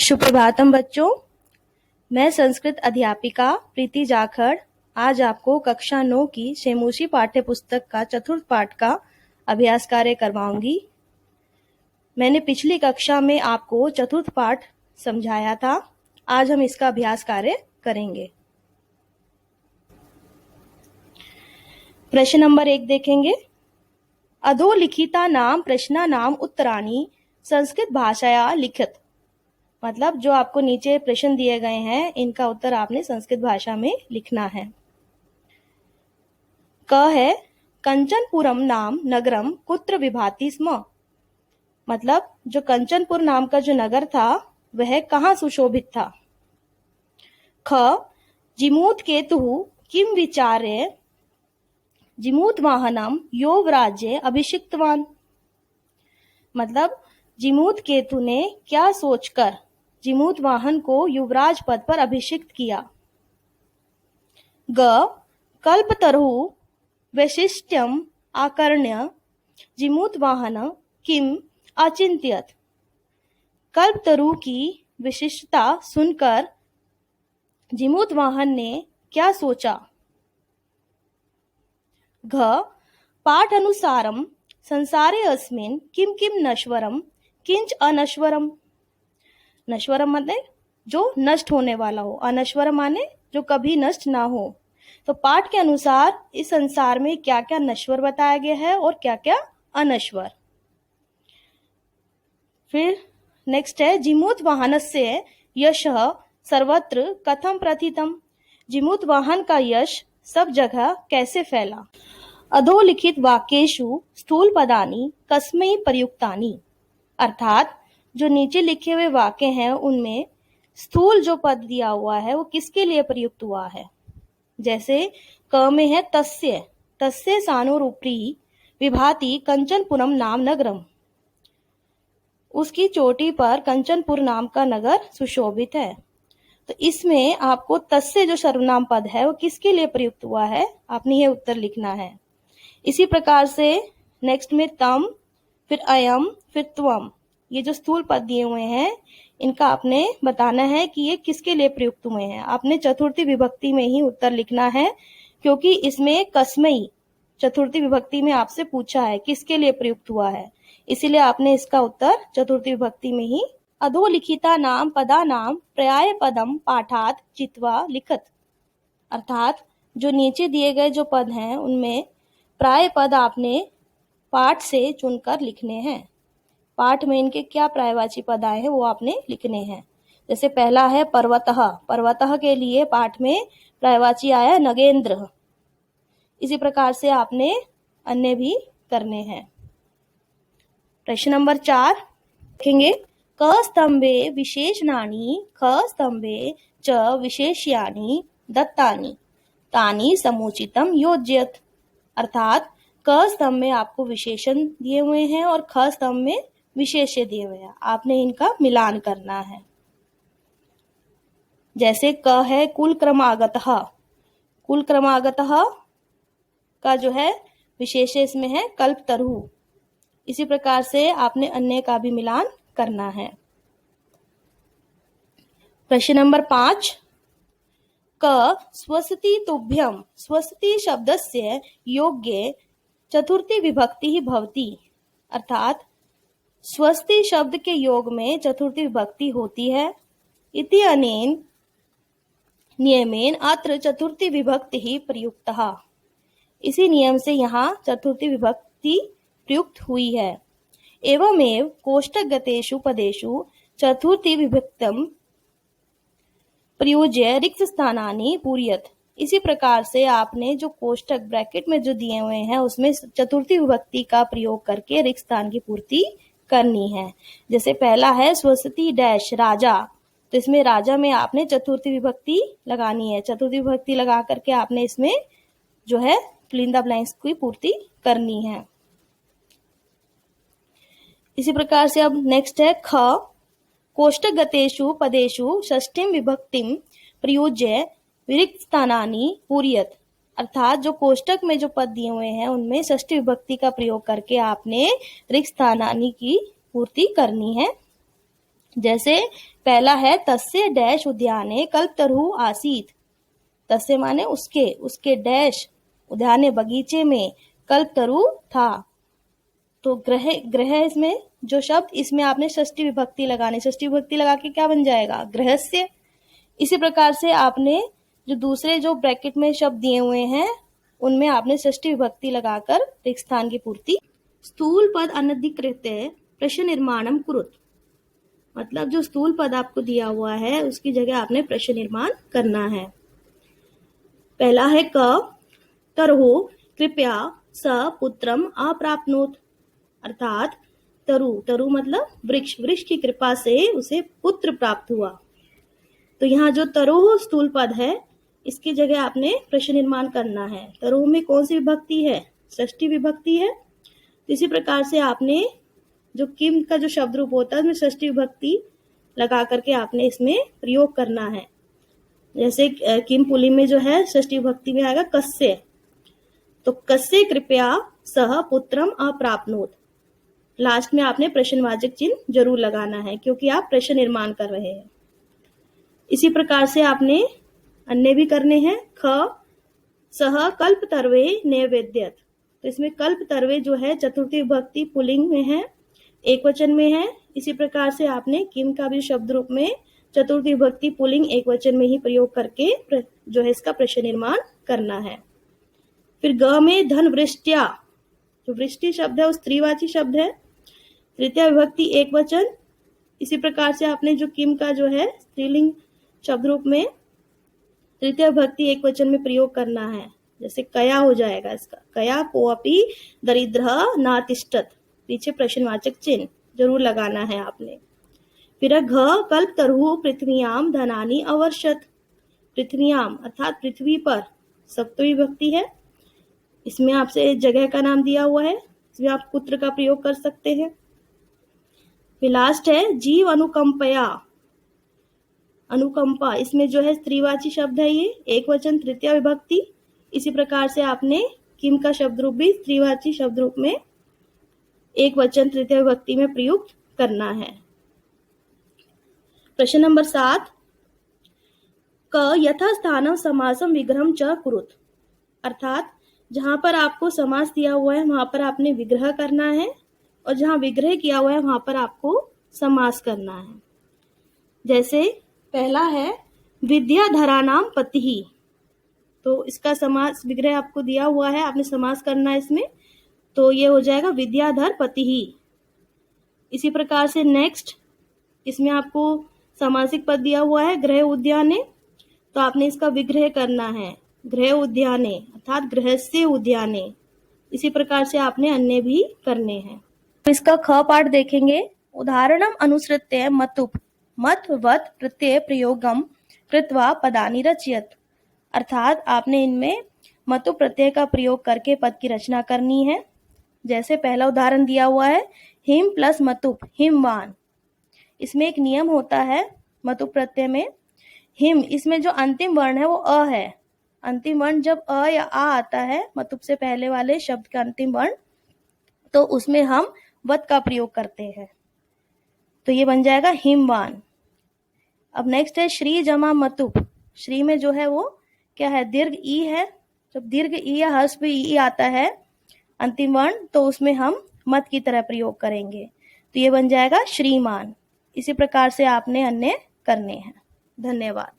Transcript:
सुप्रभातम बच्चों, मैं संस्कृत अध्यापिका प्रीति जाखड़ आज आपको कक्षा 9 की शेमूशी पाठ्य पुस्तक का चतुर्थ पाठ का अभ्यास कार्य करवाऊंगी। मैंने पिछली कक्षा में आपको चतुर्थ पाठ समझाया था। आज हम इसका अभ्यास कार्य करेंगे। प्रश्न नंबर 1 देखेंगे। अधोलिखिता नाम प्रश्ना नाम उत्तराणी संस्कृत भाषाया लिखित। मतलब जो आपको नीचे प्रश्न दिए गए हैं, इनका उत्तर आपने संस्कृत भाषा में लिखना है। क है कंचनपुरम नाम नगरम कुत्र विभाति स्म। मतलब जो कंचनपुर नाम का जो नगर था वह कहाँ सुशोभित था। ख जिमूत केतु किम विचार्य जिमूत वाहनम योगराज्य अभिषिक्तवान। मतलब जिमूत केतु ने क्या सोचकर जिमूत वाहन को युवराज पद पर अभिषिक्त किया। ग कल्पतरु वैशिष्ट्यम आकर्ण्य जिमूत वाहन किम अचिंत्यत। कल्पतरु की विशिष्टता सुनकर जिमूत वाहन ने क्या सोचा। घ पाठ अनुसारम संसारे अस्मिन् किम किम नश्वरम किंच अनश्वरम। नश्वरम माने जो नष्ट होने वाला हो, अनश्वरम माने जो कभी नष्ट ना हो। तो पाठ के अनुसार इस संसार में क्या क्या नश्वर बताया गया है और क्या क्या अनश्वर। फिर नेक्स्ट है जिमूत वाहनस्य यशः सर्वत्र कथम प्रथितम। जिमूत वाहन का यश सब जगह कैसे फैला। अधोलिखित वाक्येषु स्थूल पदानि कस्मै प्रयुक्तानि। अर्थात जो नीचे लिखे हुए वाक्य हैं उनमें स्थूल जो पद दिया हुआ है वो किसके लिए प्रयुक्त हुआ है। जैसे क में है तस्य, तस्य सानोरूपरी विभाति कंचनपुरम नाम नगरम। उसकी चोटी पर कंचनपुर नाम का नगर सुशोभित है। तो इसमें आपको तस्य जो सर्वनाम पद है वो किसके लिए प्रयुक्त हुआ है, आपने ये उत्तर लिखना है। इसी प्रकार से नेक्स्ट में तम, फिर अयम, फिर त्वम, ये जो स्थूल पद दिए हुए हैं इनका आपने बताना है कि ये किसके लिए प्रयुक्त हुए हैं। आपने चतुर्थी विभक्ति में ही उत्तर लिखना है, क्योंकि इसमें कस्मई चतुर्थी विभक्ति में आपसे पूछा है किसके लिए प्रयुक्त हुआ है, इसीलिए आपने इसका उत्तर चतुर्थी विभक्ति में ही। अधोलिखिता नाम पदा नाम पर्याय पदम पाठात चित्वा लिखत। अर्थात जो नीचे दिए गए जो पद हैं उनमें प्राय पद आपने पाठ से चुनकर लिखने हैं। पाठ में इनके क्या प्रायवाची पद आए हैं वो आपने लिखने हैं। जैसे पहला है पर्वतः, पर्वतः के लिए पाठ में प्रायवाची आया नगेंद्र। इसी प्रकार से आपने अन्य भी करने हैं। प्रश्न नंबर 4 देखेंगे। क स्तंभे विशेषणानि ख स्तंभे च विशेष्यानि दत्तानि तानि समुचितम योज्यत। अर्थात क स्तंभ में आपको विशेषण दिए हुए हैं और ख स्तंभ में विशेष्य दिए हुए हैं, आपने इनका मिलान करना है। जैसे क है कुल क्रमागतः, कुल क्रमागतः का जो है विशेष्य इसमें है कल्पतरु। इसी प्रकार से आपने अन्य का भी मिलान करना है। प्रश्न नंबर 5 क स्वस्ति तुभ्यम स्वस्ति शब्दस्य योग्ये चतुर्थी विभक्ति ही भवति। अर्थात स्वस्ति शब्द के योग में चतुर्थी विभक्ति होती है। इति अनेन नियमेन अत्र चतुर्थी विभक्ति ही प्रयुक्तः। इसी नियम से यहाँ चतुर्थी विभक्ति प्रयुक्त हुई है। एवमेव कोष्ठकगतेषु पदेषु चतुर्थी विभक्तम प्रयुज्य रिक्त स्थानानि पूरयत। इसी प्रकार से आपने जो कोष्ठक ब्रैकेट में जो दिए हुए हैं उसमें चतुर्थी विभक्ति का प्रयोग करके रिक्त स्थान की पूर्ति करनी है। जैसे पहला है स्वस्ति डैश राजा, तो इसमें राजा में आपने चतुर्थी विभक्ति लगानी है। चतुर्थी विभक्ति लगा करके आपने इसमें जो है फिल इन द ब्लैंक्स की पूर्ति करनी है। इसी प्रकार से अब नेक्स्ट है ख कोष्ठकगतेषु पदेषु षष्ठीं विभक्तिं प्रयुज्य विरिक्त स्थानानि पूरयत। अर्थात जो कोष्ठक में जो पद दिए हुए हैं उनमें षष्ठी विभक्ति का प्रयोग करके आपने रिक्त स्थानानि की पूर्ति करनी है। जैसे पहला है तस्य डैश उद्याने कल्पतरु आसीत। तस्य माने उसके, उसके डैश उद्याने बगीचे में कल्पतरु था। तो ग्रह, ग्रह इसमें जो शब्द, इसमें आपने षष्ठी विभक्ति लगानी। षष्ठी विभक्ति लगा के क्या बन जाएगा? गृहस्य। इसी प्रकार से आपने जो दूसरे जो ब्रैकेट में शब्द दिए हुए हैं उनमें आपने षष्ठी विभक्ति लगाकर रिक्त स्थान की पूर्ति। स्थूल पद अनधिकृत प्रश्न निर्माणम कुरुत, मतलब जो स्थूल पद आपको दिया हुआ है उसकी जगह आपने प्रश्न निर्माण करना है। पहला है क तरहो कृपया स पुत्रम अप्राप्नोत, अर्थात तरु, तरु मतलब वृक्ष, वृक्ष की कृपा से उसे पुत्र प्राप्त हुआ। तो यहाँ जो तरोह स्थूल पद है इसकी जगह आपने प्रश्न निर्माण करना है। तरोह में कौन सी विभक्ति है? षष्ठी विभक्ति है। इसी प्रकार से आपने जो किम का जो शब्द रूप होता है उसमें षष्ठी विभक्ति लगा करके आपने इसमें प्रयोग करना है। जैसे किम पुल्लिंग में जो है षष्ठी विभक्ति में आएगा कस्य, तो कस्य कृपया सह पुत्रम अप्राप्नोत। लास्ट में आपने प्रश्नवाचक चिन्ह जरूर लगाना है क्योंकि आप प्रश्न निर्माण कर रहे हैं। इसी प्रकार से आपने अन्य भी करने हैं। ख सह कल्प तरवे नैवेद्यत, तो इसमें कल्प तरवे जो है चतुर्थी विभक्ति पुल्लिंग में है, एक वचन में है। इसी प्रकार से आपने किम का भी शब्द रूप में चतुर्थी विभक्ति पुल्लिंग एक वचन में ही प्रयोग करके जो है इसका प्रश्न निर्माण करना है। फिर ग में धन वृष्टिया, जो वृष्टि शब्द है वो स्त्रीवाची शब्द है, तृतीय विभक्ति एक वचन। इसी प्रकार से आपने जो किम का जो है स्त्रीलिंग शब्द रूप में तृतीय विभक्ति एक वचन में प्रयोग करना है। जैसे कया हो जाएगा इसका, कया कोअपि दरिद्रः नातिष्ठत, पीछे प्रश्नवाचक चिन्ह जरूर लगाना है आपने। फिर घ कल्प तरहु पृथ्व्याम धनानि अवर्षत, पृथ्व्याम अर्थात पृथ्वी पर सप्तमी विभक्ति है। इसमें आपसे जगह का नाम दिया हुआ है, इसमें आप पुत्र का प्रयोग कर सकते हैं। फिर लास्ट है जीव अनुकंपया, अनुकंपा, इसमें जो है स्त्रीवाची शब्द है, ये एक वचन तृतीय विभक्ति। इसी प्रकार से आपने किम का शब्द रूप भी स्त्रीवाची शब्द रूप में एक वचन तृतीय विभक्ति में प्रयुक्त करना है। प्रश्न नंबर 7, क यथास्थानम समासम विग्रहम च कुरुत, अर्थात जहां पर आपको समास दिया हुआ है वहां पर आपने विग्रह करना है और जहां विग्रह किया हुआ है वहां पर आपको समास करना है। जैसे पहला है विद्याधरानाम पतिः, तो इसका समास विग्रह आपको दिया हुआ है, आपने समास करना है इसमें, तो ये हो जाएगा विद्याधर पतिः। इसी प्रकार से नेक्स्ट, इसमें आपको सामासिक पद दिया हुआ है गृह उद्याने, तो आपने इसका विग्रह करना है गृह उद्याने अर्थात गृहस्य उद्याने। इसी प्रकार से आपने अन्य भी करने हैं। इसका ख पाठ देखेंगे। उदाहरणम अनुसृत्य मतुप मतवत प्रत्यय प्रयोगम कृत्वा पदानि रचयत, अर्थात आपने इनमें मतु प्रत्यय का प्रयोग करके पद की रचना करनी है। जैसे पहला उदाहरण दिया हुआ है हिम प्लस मतुप हिमवान। इसमें एक नियम होता है मतु प्रत्यय में, हिम इसमें जो अंतिम वर्ण है वो अ है। अंतिम वर्ण जब अ या आ आता है मतुप से पहले वाले शब्द का अंतिम वर्ण, तो उसमें हम वत का प्रयोग करते हैं, तो ये बन जाएगा हिमवान। अब नेक्स्ट है श्री जमा मतुप, श्री में जो है वो क्या है दीर्घ ई है। जब दीर्घ ई या हर्ष पे ई आता है अंतिम वर्ण, तो उसमें हम मत की तरह प्रयोग करेंगे, तो ये बन जाएगा श्रीमान। इसी प्रकार से आपने अन्य करने हैं। धन्यवाद।